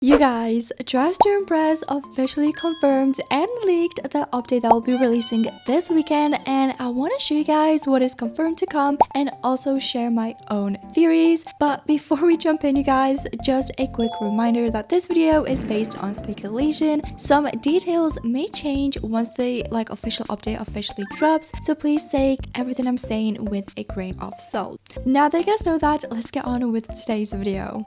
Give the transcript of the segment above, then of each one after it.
You guys, Dress to Impress officially confirmed and leaked the update that will be releasing this weekend, and I want to show you guys what is confirmed to come and also share my own theories. But before we jump in, you guys, just a quick reminder that this video is based on speculation. Some details may change once the official update officially drops, so please take everything I'm saying with a grain of salt. Now that you guys know that, let's get on with today's video.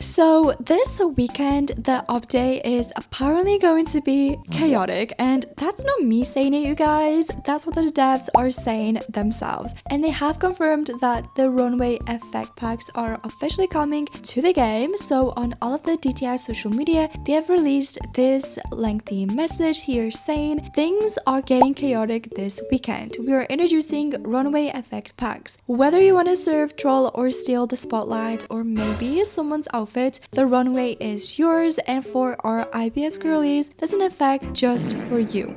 So this weekend, the update is apparently going to be chaotic, and that's not me saying it, you guys. That's what the devs are saying themselves, and they have confirmed that the Runway effect packs are officially coming to the game. So on all of the DTI social media, they have released this lengthy message here saying things are getting chaotic this weekend. We are introducing Runway effect packs. Whether you want to serve, troll, or steal the spotlight, or maybe someone's outfit, the runway is yours, and for our IBS girlies, that's an effect just for you.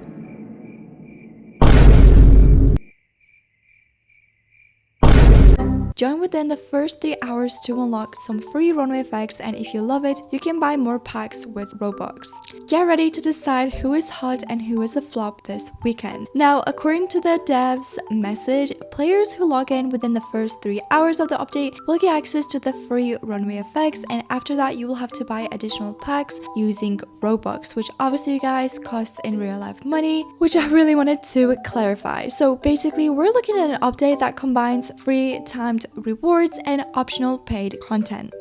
Join within the first 3 hours to unlock some free runway effects, and if you love it, you can buy more packs with Roblox. Get ready to decide who is hot and who is a flop this weekend. Now, according to the devs message, players who log in within the first 3 hours of the update will get access to the free runway effects, and after that you will have to buy additional packs using Robux, which obviously, you guys, costs in real life money, which I really wanted to clarify. So basically, we're looking at an update that combines free timed rewards and optional paid content.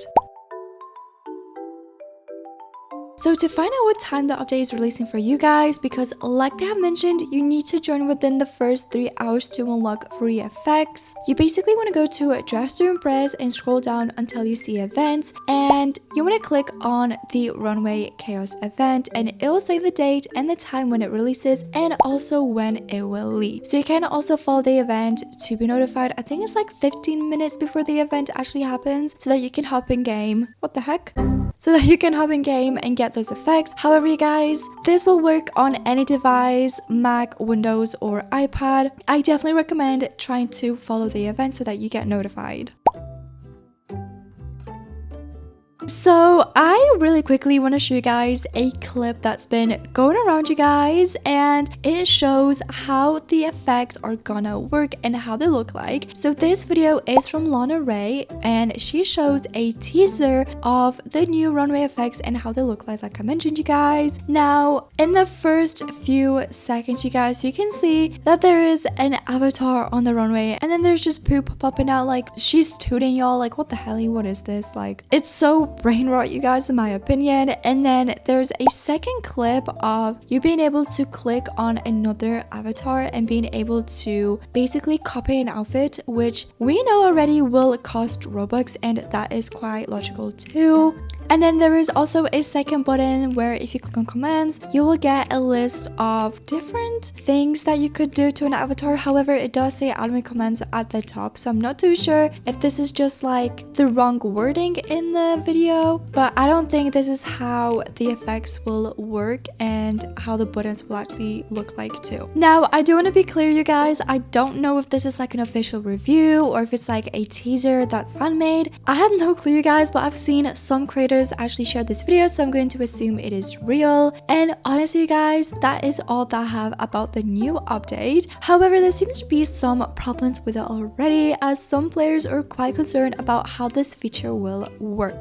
So to find out what time the update is releasing for you guys, because like they have mentioned, you need to join within the first 3 hours to unlock free effects. You basically want to go to Dress to Impress and scroll down until you see events, and you want to click on the Runway Chaos event, and it will say the date and the time when it releases and also when it will leave. So you can also follow the event to be notified. I think it's like 15 minutes before the event actually happens, so that you can hop in game. What the heck? So that you can hop in game and get those effects. However, you guys, this will work on any device, Mac, Windows, or iPad. I definitely recommend trying to follow the event so that you get notified. So I really quickly want to show you guys a clip that's been going around, you guys, and it shows how the effects are gonna work and how they look like. So this video is from Lana Ray, and she shows a teaser of the new runway effects and how they look like I mentioned, you guys. Now, in the first few seconds, you guys, you can see that there is an avatar on the runway, and then there's just poop popping out, like she's tooting, y'all, like what the hell, what is this? Like, it's so brain rot, you guys, in my opinion. And then there's a second clip of you being able to click on another avatar and being able to basically copy an outfit, which we know already will cost Robux, and that is quite logical too. And then there is also a second button where if you click on commands, you will get a list of different things that you could do to an avatar. However, it does say admin commands at the top, so I'm not too sure if this is just like the wrong wording in the video, but I don't think this is how the effects will work and how the buttons will actually look like too. Now, I do want to be clear, you guys, I don't know if this is like an official review or if it's like a teaser that's fan-made. I have no clue, you guys, but I've seen some creators actually share this video, so I'm going to assume it is real. And honestly, you guys, that is all that I have about the new update. However, there seems to be some problems with it already, as some players are quite concerned about how this feature will work.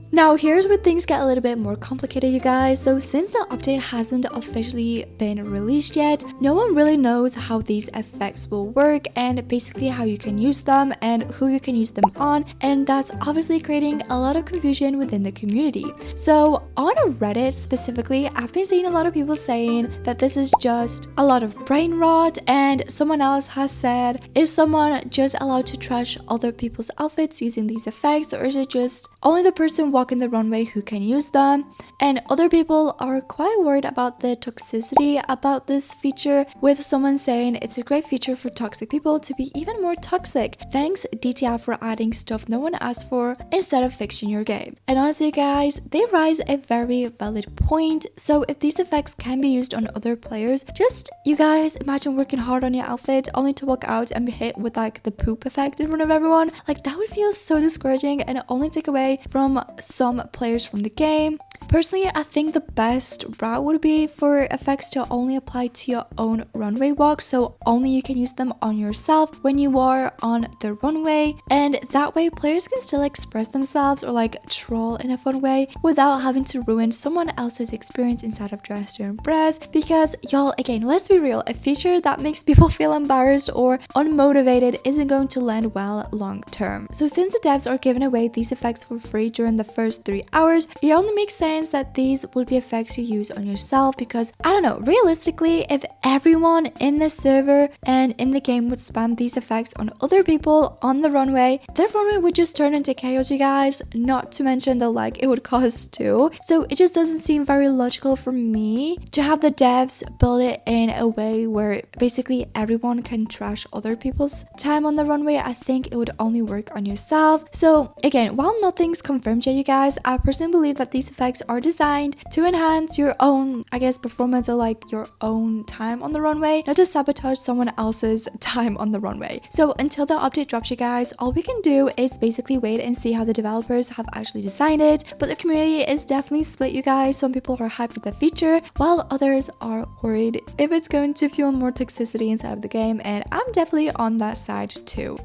Now, here's where things get a little bit more complicated, you guys. So since the update hasn't officially been released yet, no one really knows how these effects will work and basically how you can use them and who you can use them on, and that's obviously creating a lot of confusion within the community. So on Reddit specifically, I've been seeing a lot of people saying that this is just a lot of brain rot, and someone else has said, is someone just allowed to trash other people's outfits using these effects, or is it just only the person walking walk in the runway who can use them. And other people are quite worried about the toxicity about this feature, with someone saying it's a great feature for toxic people to be even more toxic. Thanks DTF for adding stuff no one asked for instead of fixing your game. And honestly guys, they raise a very valid point. So if these effects can be used on other players, just you guys imagine working hard on your outfit only to walk out and be hit with like the poop effect in front of everyone. Like that would feel so discouraging and only take away from some players from the game. Personally, I think the best route would be for effects to only apply to your own runway walk, so only you can use them on yourself when you are on the runway, and that way players can still express themselves or like troll in a fun way without having to ruin someone else's experience inside of Dress to Impress. Because y'all, again, let's be real, a feature that makes people feel embarrassed or unmotivated isn't going to land well long term. So since the devs are giving away these effects for free during the first 3 hours, it only makes sense that these would be effects you use on yourself, because I don't know, realistically, if everyone in the server and in the game would spam these effects on other people on the runway, the runway would just turn into chaos, you guys, not to mention the lag it would cause too. So it just doesn't seem very logical for me to have the devs build it in a way where basically everyone can trash other people's time on the runway. I think it would only work on yourself. So again, while nothing's confirmed yet, you guys, I personally believe that these effects are designed to enhance your own, I guess, performance or like your own time on the runway, not to sabotage someone else's time on the runway. So until the update drops, you guys, all we can do is basically wait and see how the developers have actually designed it. But the community is definitely split, you guys. Some people are hyped for the feature while others are worried if it's going to fuel more toxicity inside of the game, and I'm definitely on that side too.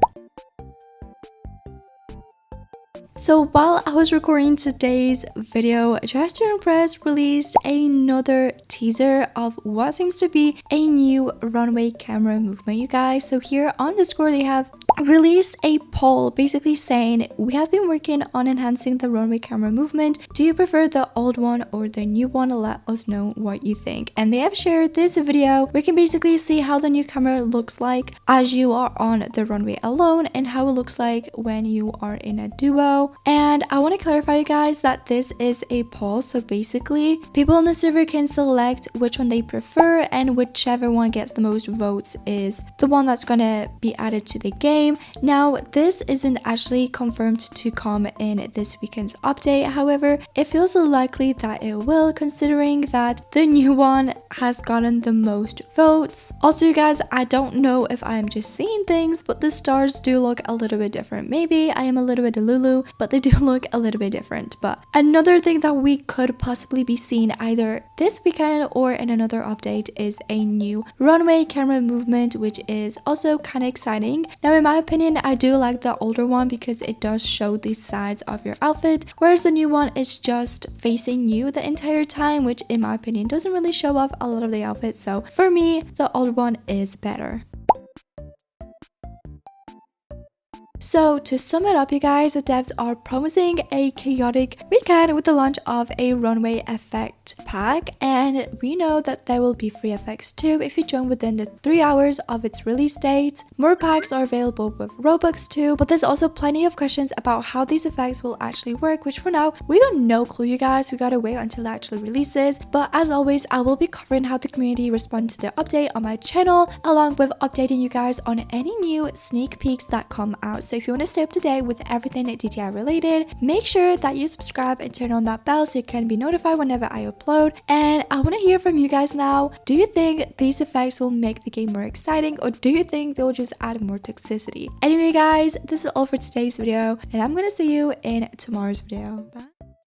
So while I was recording today's video, Dress to Impress released another teaser of what seems to be a new runway camera movement, you guys. So here on Discord, they have released a poll basically saying, we have been working on enhancing the runway camera movement. Do you prefer the old one or the new one? Let us know what you think. And they have shared this video where you can basically see how the new camera looks like as you are on the runway alone and how it looks like when you are in a duo. And I want to clarify, you guys, that this is a poll, so basically people on the server can select which one they prefer, and whichever one gets the most votes is the one that's gonna be added to the game. Now this isn't actually confirmed to come in this weekend's update, however it feels likely that it will, considering that the new one has gotten the most votes. Also, you guys, I don't know if I am just seeing things, but the stars do look a little bit different. Maybe I am a little bit delulu, but they do look a little bit different. But another thing that we could possibly be seeing either this weekend or in another update is a new runway camera movement, which is also kind of exciting. Now in my opinion, I do like the older one because it does show the sides of your outfit, whereas the new one is just facing you the entire time, which in my opinion doesn't really show off a lot of the outfit. So for me, the old one is better. So to sum it up, you guys, the devs are promising a chaotic weekend with the launch of a runway effect pack, and we know that there will be free effects too if you join within the 3 hours of its release date. More packs are available with Roblox too, but there's also plenty of questions about how these effects will actually work, which for now we got no clue, you guys. We gotta wait until it actually releases. But as always, I will be covering how the community responds to the update on my channel, along with updating you guys on any new sneak peeks that come out. So if you want to stay up to date with everything DTI related, make sure that you subscribe and turn on that bell so you can be notified whenever I upload. And I want to hear from you guys now. Do you think these effects will make the game more exciting, or do you think they'll just add more toxicity? Anyway guys, this is all for today's video, and I'm gonna see you in tomorrow's video. Bye.